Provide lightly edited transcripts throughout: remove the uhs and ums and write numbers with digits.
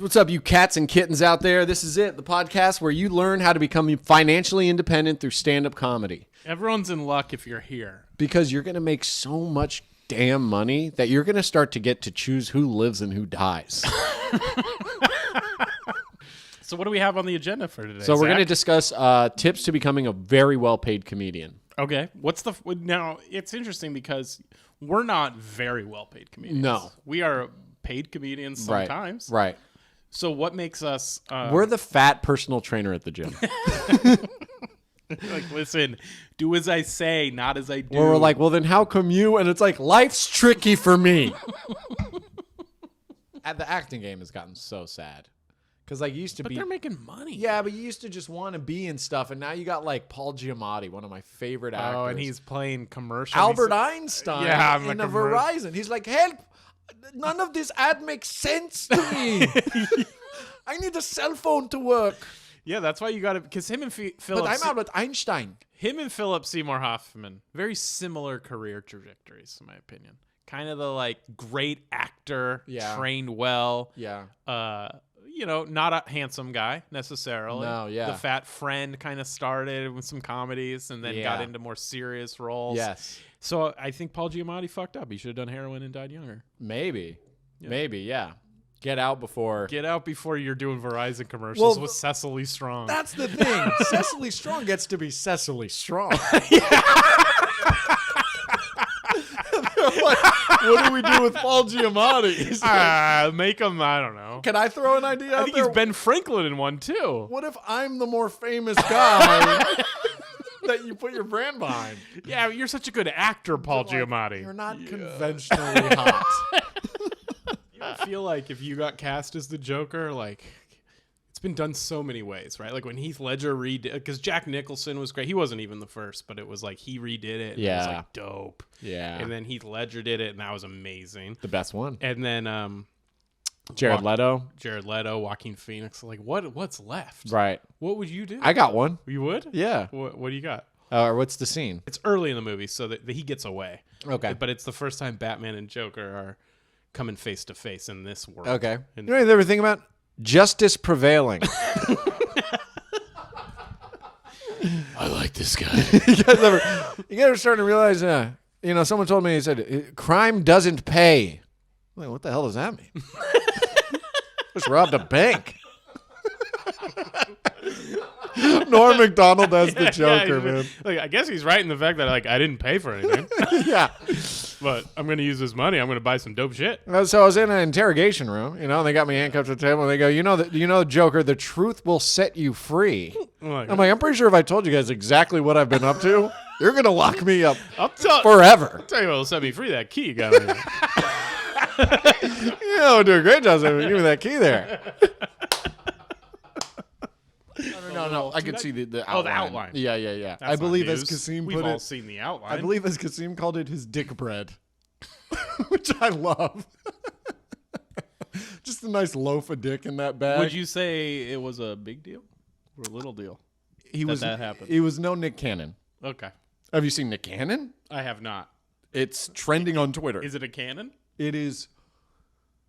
What's up, you cats and kittens out there? This is it, the podcast where you learn how to become financially independent through stand-up comedy. Everyone's in luck if you're here. Because you're going to make so much damn money that you're going to start to get to choose who lives and who dies. So what do we have on the agenda for today? So we're going to discuss tips to becoming a very well-paid comedian. Okay. Now, it's interesting because we're not very well-paid comedians. No. We are paid comedians sometimes. Right. So what makes us... we're the fat personal trainer at the gym. like, listen, do as I say, not as I do. Or we're like, well, then how come you? And it's like, life's tricky for me. The acting game has gotten so sad. Because like, you used to But they're making money. Yeah, but you used to just want to be in stuff. And now you got like Paul Giamatti, one of my favorite actors. Oh, and he's playing commercials. Albert Einstein in a Verizon. He's like, help. None of this ad makes sense to me. I need a cell phone to work. Yeah, that's why you got to... Because him and Philip... But I'm Albert Einstein. Him and Philip Seymour Hoffman, very similar career trajectories, in my opinion. Kind of the, like, great actor, trained well. Yeah. Not a handsome guy, necessarily. No, yeah. The fat friend kind of started with some comedies and then got into more serious roles. Yes. So I think Paul Giamatti fucked up. He should have done heroin and died younger. Maybe. Yeah. Get out before you're doing Verizon commercials with Cecily Strong. That's the thing. Cecily Strong gets to be Cecily Strong. Like, what do we do with Paul Giamatti? Make him, I don't know. Can I throw an idea out I think there? he's Ben Franklin in one, too. What if I'm the more famous guy that you put your brand behind? Yeah, you're such a good actor, Paul Giamatti. You're not conventionally hot. You don't feel like if you got cast as the Joker, like, it's been done so many ways, right? Like when Heath Ledger redid, because Jack Nicholson was great. He wasn't even the first, but it was like he redid it. And it was like dope. Yeah. And then Heath Ledger did it, and that was amazing. The best one. And then Jared Leto, Joaquin Phoenix. Like what's left? Right. What would you do? I got one. You would? Yeah. What do you got? What's the scene? It's early in the movie, so that he gets away. Okay. But it's the first time Batman and Joker are coming face to face in this world. Okay. And you know what you ever think about? Justice prevailing. I like this guy. You guys ever starting to realize, someone told me, he said, crime doesn't pay. I'm like, what the hell does that mean? Just robbed a bank. Norm Macdonald as the Joker, man. Like, I guess he's right in the fact that, like, I didn't pay for anything. Yeah. But I'm going to use this money. I'm going to buy some dope shit. So I was in an interrogation room, and they got me handcuffed to the table, and they go, Joker, the truth will set you free. I'm pretty sure if I told you guys exactly what I've been up to, you're going to lock me up forever. I'll tell you what will set me free, that key you got me. We're doing a great job. Give me that key there. No. I could see the outline. Oh, the outline. Yeah. That's I believe not as news. Kasim We've put all it. seen the outline. I believe as Kasim called it his dick bread, which I love. Just a nice loaf of dick in that bag. Would you say it was a big deal or a little deal? That happened. He was no Nick Cannon. Okay. Have you seen Nick Cannon? I have not. It's trending on Twitter. Is it a cannon? It is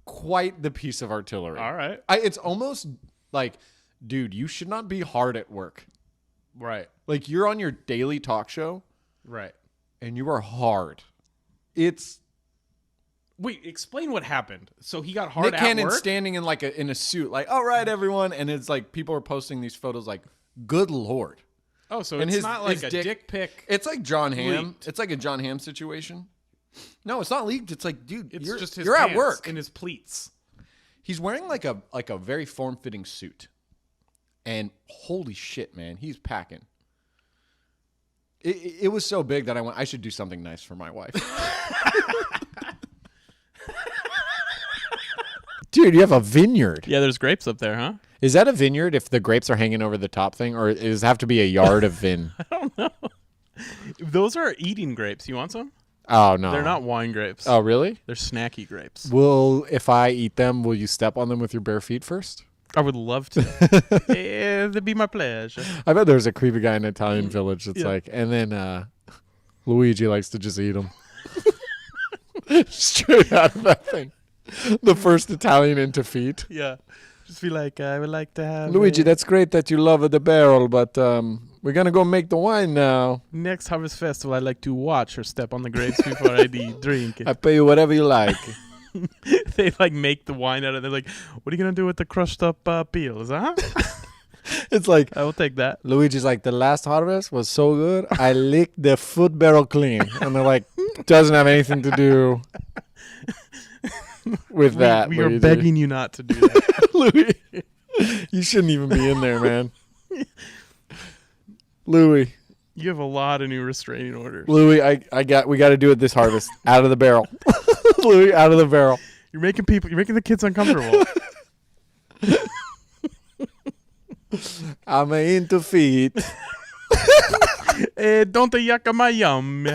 quite the piece of artillery. All right. It's almost like, dude, you should not be hard at work. Right. Like, you're on your daily talk show. Right. And you are hard. Wait, explain what happened. So he got hard Nick at Cannon work? standing in in a suit, like, all right, everyone. And it's like, people are posting these photos like, good Lord. Oh, so and it's not like a dick pic. It's like John Hamm. Leaked. It's like a John Hamm situation. No, it's not leaked. It's like, dude, It's just his you're pants at work. in his pleats. He's wearing like a very form-fitting suit. And holy shit, man, he's packing. It was so big that I should do something nice for my wife. Dude, you have a vineyard. Yeah, there's grapes up there, huh? Is that a vineyard if the grapes are hanging over the top thing? Or does it have to be a yard of vin? I don't know. Those are eating grapes. You want some? Oh, no. They're not wine grapes. Oh, really? They're snacky grapes. If I eat them, will you step on them with your bare feet first? I would love to. That'd be my pleasure. I bet there's a creepy guy in an Italian village that's like, and then Luigi likes to just eat them. Straight out of that thing. The first Italian into feet. Yeah. Just be like, I would like to have Luigi, that's great that you love the barrel, but we're going to go make the wine now. Next Harvest Festival, I'd like to watch her step on the grapes before I drink it. I pay you whatever you like. They like make the wine out of it. They're like, what are you going to do with the crushed up peels, huh? It's like, I will take that. Luigi's like, the last harvest was so good, I licked the foot barrel clean. And they're like, doesn't have anything to do with that. We are begging you not to do that. Louis, you shouldn't even be in there, man. Louis. You have a lot of new restraining orders. Louis, we got to do it this harvest. Out of the barrel. Louis, out of the barrel. You're making the kids uncomfortable. I'm into feet. Don't yuck my yum.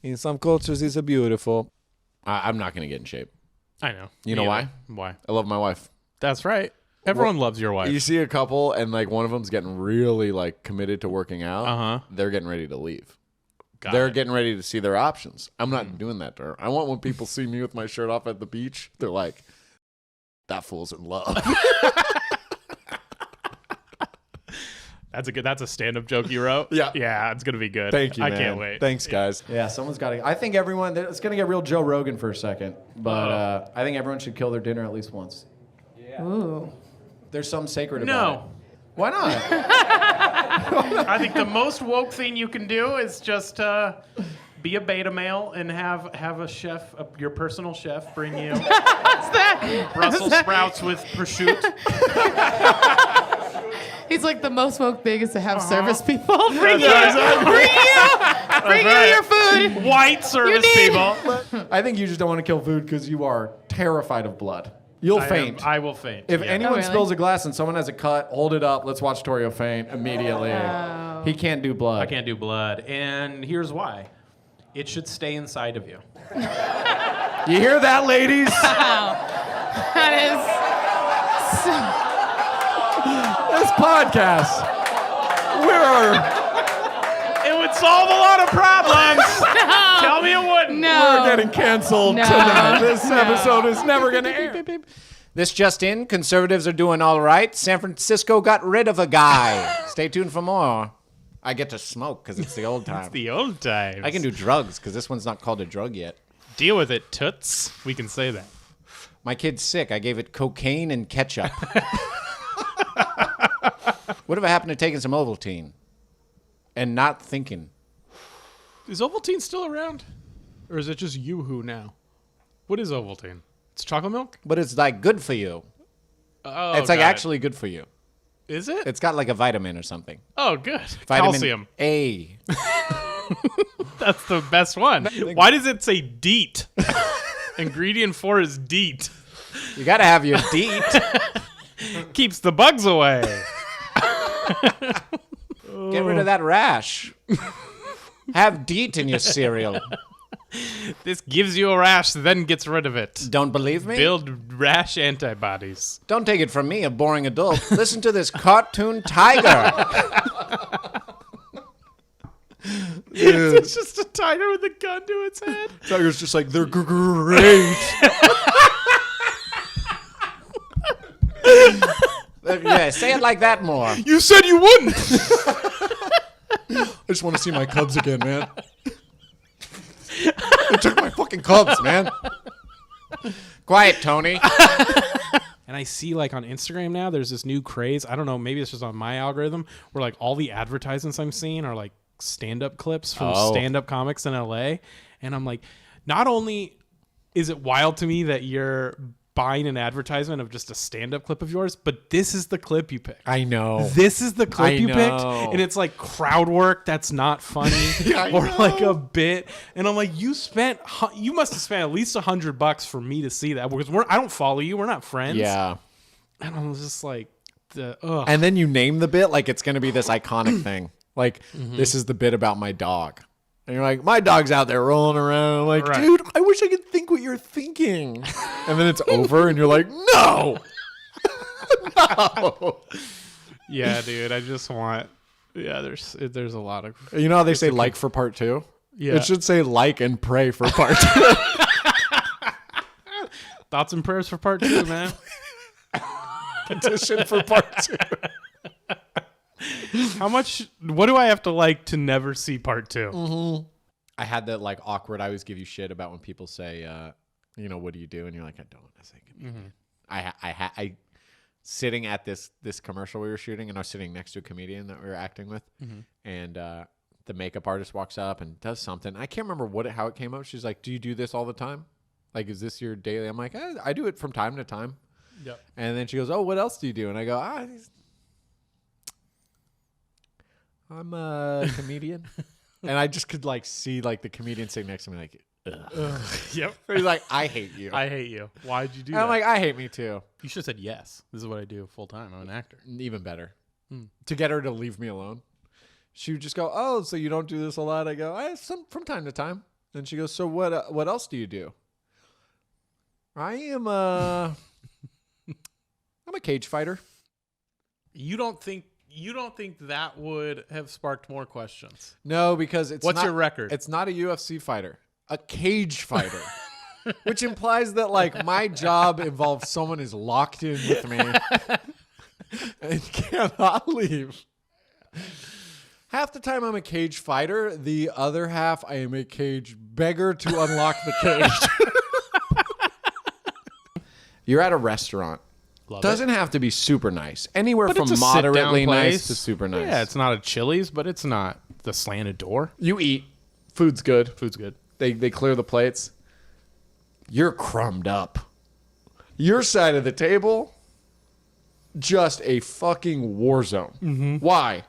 In some cultures, it's a beautiful. I'm not going to get in shape. I know. You know why? Why? I love my wife. That's right. Everyone loves your wife. You see a couple, and like one of them's getting really like committed to working out. Uh-huh. They're getting ready to leave. They're getting ready to see their options. I'm not doing that to her. I want when people see me with my shirt off at the beach, they're like, that fool's in love. That's a stand-up joke you wrote? Yeah, it's going to be good. Thank you, I man. can't wait. Thanks, guys. Yeah, someone's got to. I think everyone. It's going to get real Joe Rogan for a second, but I think everyone should kill their dinner at least once. Yeah. Ooh. There's something sacred about it. No. Why not? I think the most woke thing you can do is just be a beta male and have a chef, your personal chef, bring you What's that? Brussels sprouts with prosciutto. He's like, the most woke thing is to have service people bring you your food. White service people. I think you just don't want to kill food because you are terrified of blood. You'll faint. I will faint. If anyone really? spills a glass and someone has a cut, hold it up. Let's watch Torio faint immediately. Oh. He can't do blood. I can't do blood, and here's why. It should stay inside of you. You hear that, ladies? Wow. That is. This podcast. It would solve a lot of problems. No. Tell me it wouldn't. No. We're getting canceled No. tonight. This episode is never going to air. This just in, conservatives are doing all right. San Francisco got rid of a guy. Stay tuned for more. I get to smoke because it's the old time. It's the old times. I can do drugs because this one's not called a drug yet. Deal with it, toots. We can say that. My kid's sick. I gave it cocaine and ketchup. Whatever happened to taking some Ovaltine and not thinking? Is Ovaltine still around? Or is it just Yoo-Hoo now? What is Ovaltine? It's chocolate milk? But it's like good for you. Oh, It's like got it. actually good for you. Is it? It's got like a vitamin or something. Oh, good. Vitamin Calcium. A. That's the best one. Why does it say DEET? Ingredient 4 is DEET. You got to have your DEET. Keeps the bugs away. Get rid of that rash. Have DEET in your cereal. This gives you a rash, then gets rid of it. Don't believe me? Build rash antibodies. Don't take it from me, a boring adult. Listen to this cartoon tiger. It's just a tiger with a gun to its head. Tiger's just like, they're great. Yeah, say it like that more. You said you wouldn't. I just want to see my cubs again, man. They took my fucking cubs, man. Quiet, Tony. And I see like on Instagram now, there's this new craze. I don't know, maybe it's just on my algorithm where like all the advertisements I'm seeing are like stand-up clips from stand-up comics in LA. And I'm like, not only is it wild to me that you're buying an advertisement of just a stand-up clip of yours, but this is the clip you picked. I know. This is the clip you picked, know. and it's like crowd work that's not funny or like a bit. And I'm like, you must have spent at least $100 for me to see that because I don't follow you, we're not friends. Yeah. And I'm just like, and then you name the bit like it's going to be this iconic thing. Like, this is the bit about my dog. And you're like, my dog's out there rolling around. I'm like, dude, I wish I could think what you're thinking. And then it's over, and you're like, no. No. yeah, dude, I just want. Yeah, there's a lot of. You know how they say like for part 2? Yeah. It should say like and pray for part 2. Thoughts and prayers for part 2, man. competition for part 2. What do I have to like to never see part 2? Mm-hmm. I had that like awkward. I always give you shit about when people say, what do you do? And you're like, I don't. I say comedian. I sitting at this commercial we were shooting, and I was sitting next to a comedian that we were acting with, and the makeup artist walks up and does something. I can't remember how it came out. She's like, "Do you do this all the time? Like, is this your daily?" I'm like, I do it from time to time. Yep. And then she goes, "Oh, what else do you do?" And I go, I'm a comedian. And I just could like see like the comedian sitting next to me like, ugh. Yep. He's like, I hate you. I hate you. Why'd you do And that? I'm like, I hate me too. You should have said yes. This is what I do full time. I'm an actor. Even better. To get her to leave me alone. She would just go, "Oh, so you don't do this a lot?" I go, "I some from time to time." And she goes, "So what else do you do?" I'm a cage fighter. You don't think that would have sparked more questions? No, because What's your record? It's not a UFC fighter, a cage fighter, which implies that like my job involves someone who's locked in with me and cannot leave. Half the time I'm a cage fighter. The other half I am a cage beggar to unlock the cage. You're at a restaurant. Doesn't have to be super nice. Anywhere But from it's a moderately sit-down nice place. to super nice. Yeah, it's not a Chili's, but it's not the slanted door. You eat. Food's good. Food's good. They clear the plates. You're crumbed up. Your side of the table, just a fucking war zone. Why?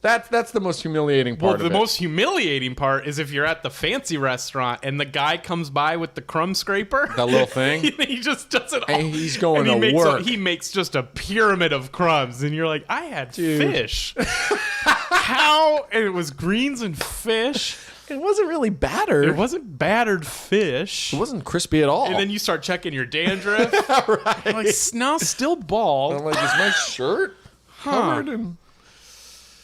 That's the most humiliating part of it. The most humiliating part is if you're at the fancy restaurant and the guy comes by with the crumb scraper. That little thing. He just does it all. And he's going and to work. He makes just a pyramid of crumbs. And you're like, I had fish. How? And it was greens and fish. It wasn't really battered. It wasn't battered fish. It wasn't crispy at all. And then you start checking your dandruff. right. Like, no, still bald. I'm like, is my shirt covered in...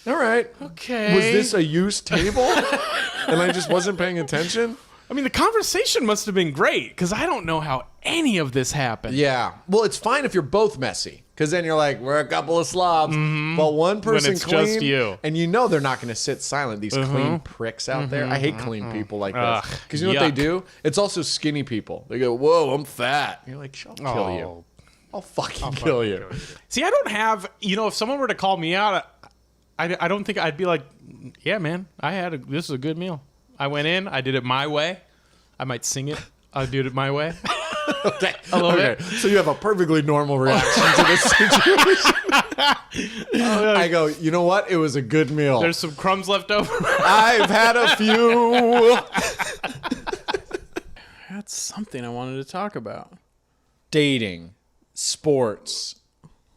All right. Okay. Was this a used table? And I just wasn't paying attention? I mean, the conversation must have been great because I don't know how any of this happened. Yeah. Well, it's fine if you're both messy because then you're like, we're a couple of slobs. But one person it's clean, just you. and you know they're not going to sit silent. These clean pricks out there. I hate clean people like this. Because you know what they do? It's also skinny people. They go, whoa, I'm fat. And you're like, I'll kill you. I'll fucking kill you. See, I don't have, if someone were to call me out, I don't think I'd be like, yeah, man, this is a good meal. I went in, I did it my way. I might sing it. I did it my way. Okay. A little bit. So you have a perfectly normal reaction to this situation. I go, you know what? It was a good meal. There's some crumbs left over. I've had a few. That's something I wanted to talk about. Dating, sports,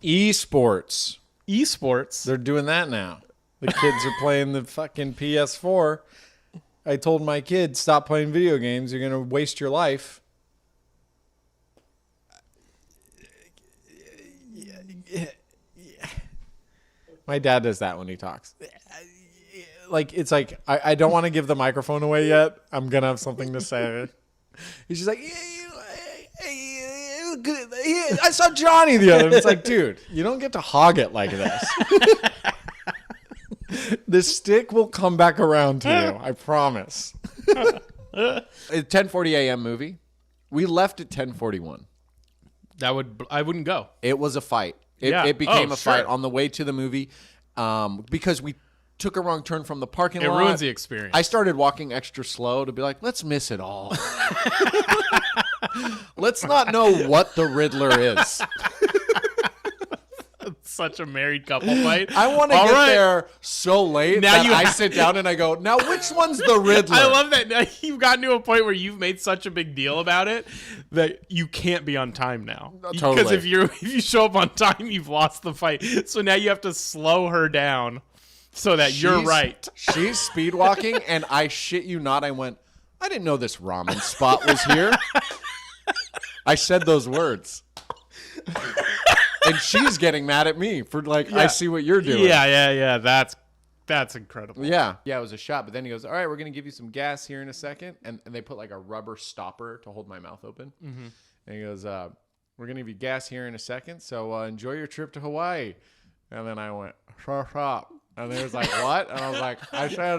esports. Esports. They're doing that now. The kids are playing the fucking PS4. I told my kid, stop playing video games. You're going to waste your life. My dad does that when he talks. It's like, I don't want to give the microphone away yet. I'm going to have something to say. He's just like, I saw Johnny the other. And it's like, dude, you don't get to hog it like this. The stick will come back around to you. I promise. It's 10:40 a.m. movie. We left at 10:41. I wouldn't go. It was a fight. It became a fight on the way to the movie because we took a wrong turn from the parking lot. It ruins the experience. I started walking extra slow to be like, let's miss it all. Let's not know what the Riddler is. Such a married couple fight. I want to get there so late now that I sit down and I go, now which one's the Riddler? I love that now you've gotten to a point where you've made such a big deal about it that you can't be on time now. Totally. Because if you show up on time, you've lost the fight. So now you have to slow her down so that you're right. She's speed walking, and I shit you not, I went, I didn't know this ramen spot was here. I said those words. And she's getting mad at me for I see what you're doing. Yeah. That's incredible. Yeah, it was a shot. But then he goes, all right, we're going to give you some gas here in a second. And they put like a rubber stopper to hold my mouth open. Mm-hmm. And he goes, we're going to give you gas here in a second. So enjoy your trip to Hawaii. And then I went, shop. And they was like, what? And I was like, I said,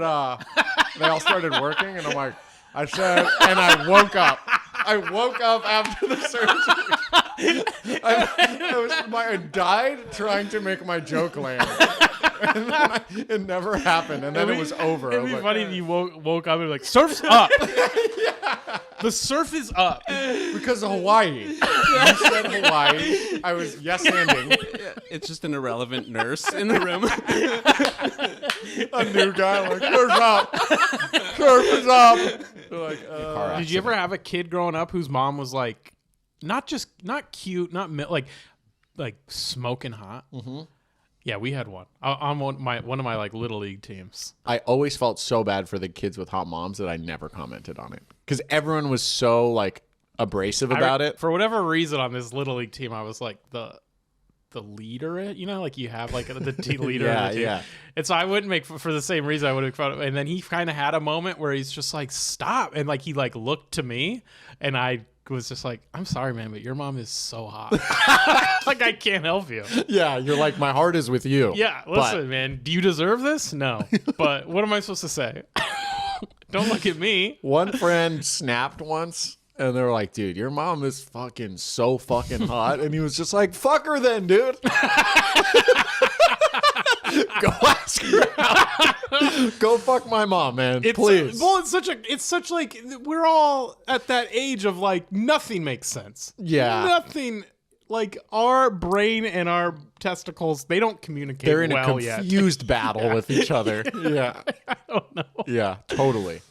they all started working. And I'm like, I said, and I woke up. I woke up after the surgery. I died trying to make my joke land. And then it never happened. And then it was over. It'd be funny if you woke up and be like, surf's up. Yeah. The surf is up. Because of Hawaii. You said Hawaii. I was yes-anding. It's just an irrelevant nurse in the room. A new guy like, surf's up. Surf is up. They're like, did you ever have a kid growing up whose mom was like, not cute, like smoking hot? Mm-hmm. Yeah, we had one. On one of my like little league teams. I always felt so bad for the kids with hot moms that I never commented on it because everyone was so like abrasive about it. For whatever reason, on this little league team, I was like the leader. Like you have like the team leader. Yeah, of the team. yeah. And so I wouldn't make for the same reason I would make fun of. And then he kind of had a moment where he's just like, stop, and like he like looked to me, and I was just like, I'm sorry, man, but your mom is so hot. Like, I can't help you. Yeah, you're like, my heart is with you. Yeah, listen, man, do you deserve this? No. But what am I supposed to say? Don't look at me. One friend snapped once, and they were like, dude, your mom is fucking so fucking hot. And he was just like, fuck her then, dude. Go ask her out. Go fuck my mom, man. Please. Well, it's such like, we're all at that age of like, nothing makes sense. Yeah. Nothing, like our brain and our testicles, they don't communicate They're in well a confused battle with each other. Yeah. I don't know. Yeah, totally.